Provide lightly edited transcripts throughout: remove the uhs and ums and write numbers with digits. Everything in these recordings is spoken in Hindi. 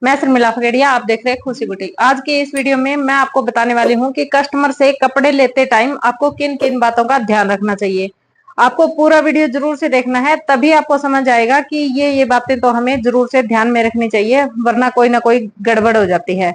मैं शर्मिला फगेड़िया, आप देख रहे हैं खुशी बुटीक। आज की इस वीडियो में मैं आपको बताने वाली हूं कि कस्टमर से कपड़े लेते टाइम आपको किन किन बातों का ध्यान रखना चाहिए। आपको पूरा वीडियो जरूर से देखना है, तभी आपको समझ आएगा कि ये बातें तो हमें जरूर से ध्यान में रखनी चाहिए, वरना कोई ना कोई गड़बड़ हो जाती है।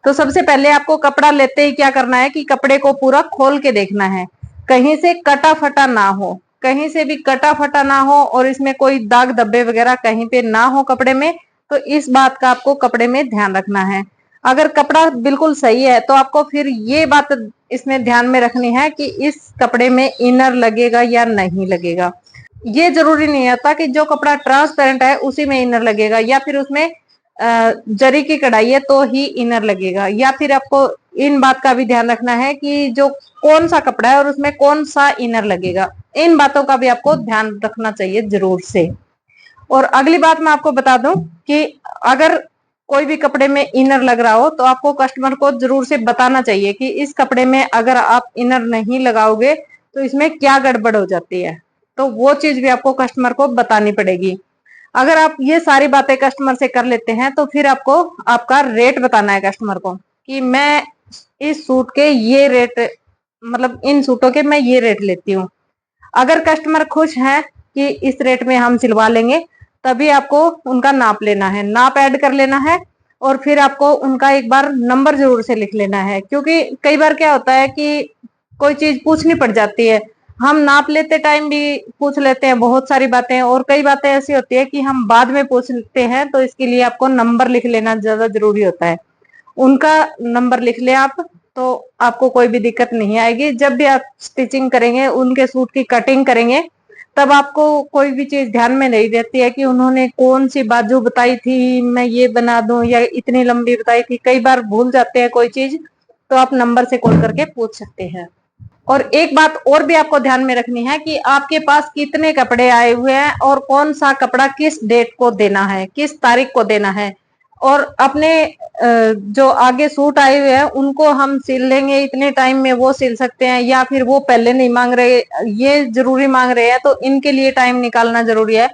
तो सबसे पहले आपको कपड़ा लेते ही क्या करना है कि कपड़े को पूरा खोल के देखना है, कहीं से कटा फटा ना हो, कहीं से भी कटा फटा ना हो और इसमें कोई दाग धब्बे वगैरह कहीं पे ना हो कपड़े में। तो इस बात का आपको कपड़े में ध्यान रखना है। अगर कपड़ा बिल्कुल सही है तो आपको फिर ये बात इसमें ध्यान में रखनी है कि इस कपड़े में इनर लगेगा या नहीं लगेगा। ये जरूरी नहीं आता कि जो कपड़ा ट्रांसपेरेंट है उसी में इनर लगेगा, या फिर उसमें जरी की कढ़ाई है तो ही इनर लगेगा। या फिर आपको इन बात का भी ध्यान रखना है कि जो कौन सा कपड़ा है और उसमें कौन सा इनर लगेगा। इन बातों का भी आपको ध्यान रखना चाहिए जरूर से। और अगली बात मैं आपको बता दूं कि अगर कोई भी कपड़े में इनर लग रहा हो तो आपको कस्टमर को जरूर से बताना चाहिए कि इस कपड़े में अगर आप इनर नहीं लगाओगे तो इसमें क्या गड़बड़ हो जाती है। तो वो चीज भी आपको कस्टमर को बतानी पड़ेगी। अगर आप ये सारी बातें कस्टमर से कर लेते हैं तो फिर आपको आपका रेट बताना है कस्टमर को कि मैं इस सूट के ये रेट, मतलब इन सूटों के मैं ये रेट लेती हूँ। अगर कस्टमर खुश है कि इस रेट में हम सिलवा लेंगे, तभी आपको उनका नाप लेना है, नाप ऐड कर लेना है और फिर आपको उनका एक बार नंबर जरूर से लिख लेना है। क्योंकि कई बार क्या होता है कि कोई चीज पूछनी पड़ जाती है, हम नाप लेते टाइम भी पूछ लेते हैं बहुत सारी बातें, और कई बातें ऐसी होती है कि हम बाद में पूछते हैं। तो इसके लिए आपको नंबर लिख लेना ज्यादा जरूरी होता है। उनका नंबर लिख ले आप, तो आपको कोई भी दिक्कत नहीं आएगी। जब भी आप स्टिचिंग करेंगे, उनके सूट की कटिंग करेंगे, तब आपको कोई भी चीज ध्यान में नहीं रहती है कि उन्होंने कौन सी बाजू बताई थी, मैं ये बना दूं, या इतनी लंबी बताई थी। कई बार भूल जाते हैं कोई चीज, तो आप नंबर से कॉल करके पूछ सकते हैं। और एक बात और भी आपको ध्यान में रखनी है कि आपके पास कितने कपड़े आए हुए हैं और कौन सा कपड़ा किस डेट को देना है, किस तारीख को देना है। और अपने जो आगे सूट आए हुए हैं उनको हम सिल लेंगे इतने टाइम में, वो सिल सकते हैं, या फिर वो पहले नहीं मांग रहे, ये जरूरी मांग रहे हैं, तो इनके लिए टाइम निकालना जरूरी है।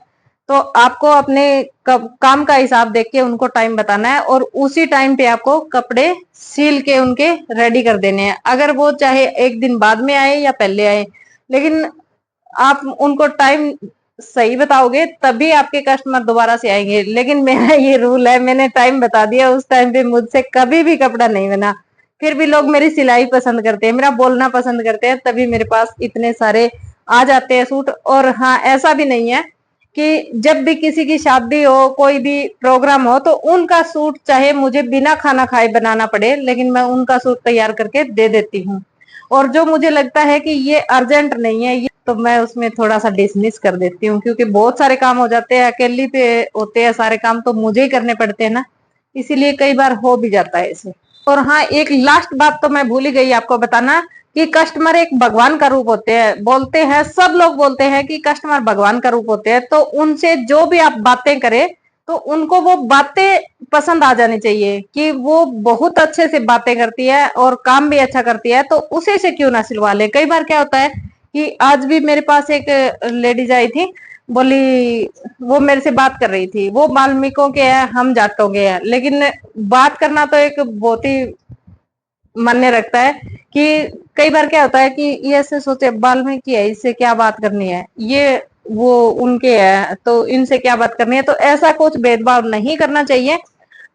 तो आपको अपने काम का हिसाब देख के उनको टाइम बताना है और उसी टाइम पे आपको कपड़े सील के उनके रेडी कर देने हैं। अगर वो चाहे एक दिन बाद में आए या पहले आए, लेकिन आप उनको टाइम सही बताओगे तभी आपके कस्टमर दोबारा से आएंगे। लेकिन मेरा ये रूल है, मैंने टाइम बता दिया, उस टाइम पे मुझसे कभी भी कपड़ा नहीं बना। फिर भी लोग मेरी सिलाई पसंद करते हैं, मेरा बोलना पसंद करते हैं, तभी मेरे पास इतने सारे आ जाते हैं सूट। और हाँ, ऐसा भी नहीं है कि जब भी किसी की शादी हो, कोई भी प्रोग्राम हो, तो उनका सूट चाहे मुझे बिना खाना खाए बनाना पड़े, लेकिन मैं उनका सूट तैयार करके दे देती हूँ। और जो मुझे लगता है कि ये अर्जेंट नहीं है, ये तो मैं उसमें थोड़ा सा डिसमिस कर देती हूँ, क्योंकि बहुत सारे काम हो जाते हैं, अकेली पे होते हैं सारे काम, तो मुझे ही करने पड़ते हैं ना, इसीलिए कई बार हो भी जाता है ऐसे। और हाँ, एक लास्ट बात तो मैं भूल ही गई आपको बताना कि कस्टमर एक भगवान का रूप होते हैं। बोलते हैं, सब लोग बोलते हैं कि कस्टमर भगवान का रूप होते हैं। तो उनसे जो भी आप बातें करें तो उनको वो बातें पसंद आ जानी चाहिए कि वो बहुत अच्छे से बातें करती है और काम भी अच्छा करती है, तो उसे से क्यों ना सिलवा ले। कई बार क्या होता है कि आज भी मेरे पास एक लेडीज आई थी, बोली, वो मेरे से बात कर रही थी, वो वाल्मीकियों के हैं, हम जाटों के हैं, लेकिन बात करना तो एक बहुत ही मान्य रखता है कि कई बार क्या होता है कि ये ऐसे सोचे वाल्मीकि है, इससे क्या बात करनी है, ये वो उनके है तो इनसे क्या बात करनी है। तो ऐसा कुछ भेदभाव नहीं करना चाहिए।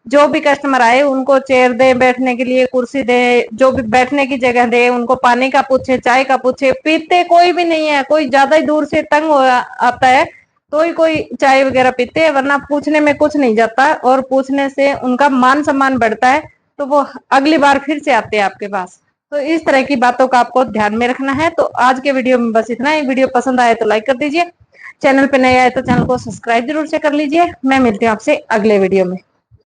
जो भी कस्टमर आए उनको चेयर दे, बैठने के लिए कुर्सी दे, जो भी बैठने की जगह दे, उनको पानी का पूछे, चाय का पूछे। पीते कोई भी नहीं है, कोई ज्यादा ही दूर से तंग हो आता है तो ही कोई चाय वगैरह पीते हैं, वरना पूछने में कुछ नहीं जाता और पूछने से उनका मान सम्मान बढ़ता है, तो वो अगली बार फिर से आते हैं आपके पास। तो इस तरह की बातों का आपको ध्यान में रखना है। तो आज के वीडियो में बस इतना ही। वीडियो पसंद आए तो लाइक कर दीजिए, चैनल पे नए आए तो चैनल को सब्सक्राइब जरूर से कर लीजिए। मैं मिलती हूँ आपसे अगले वीडियो में।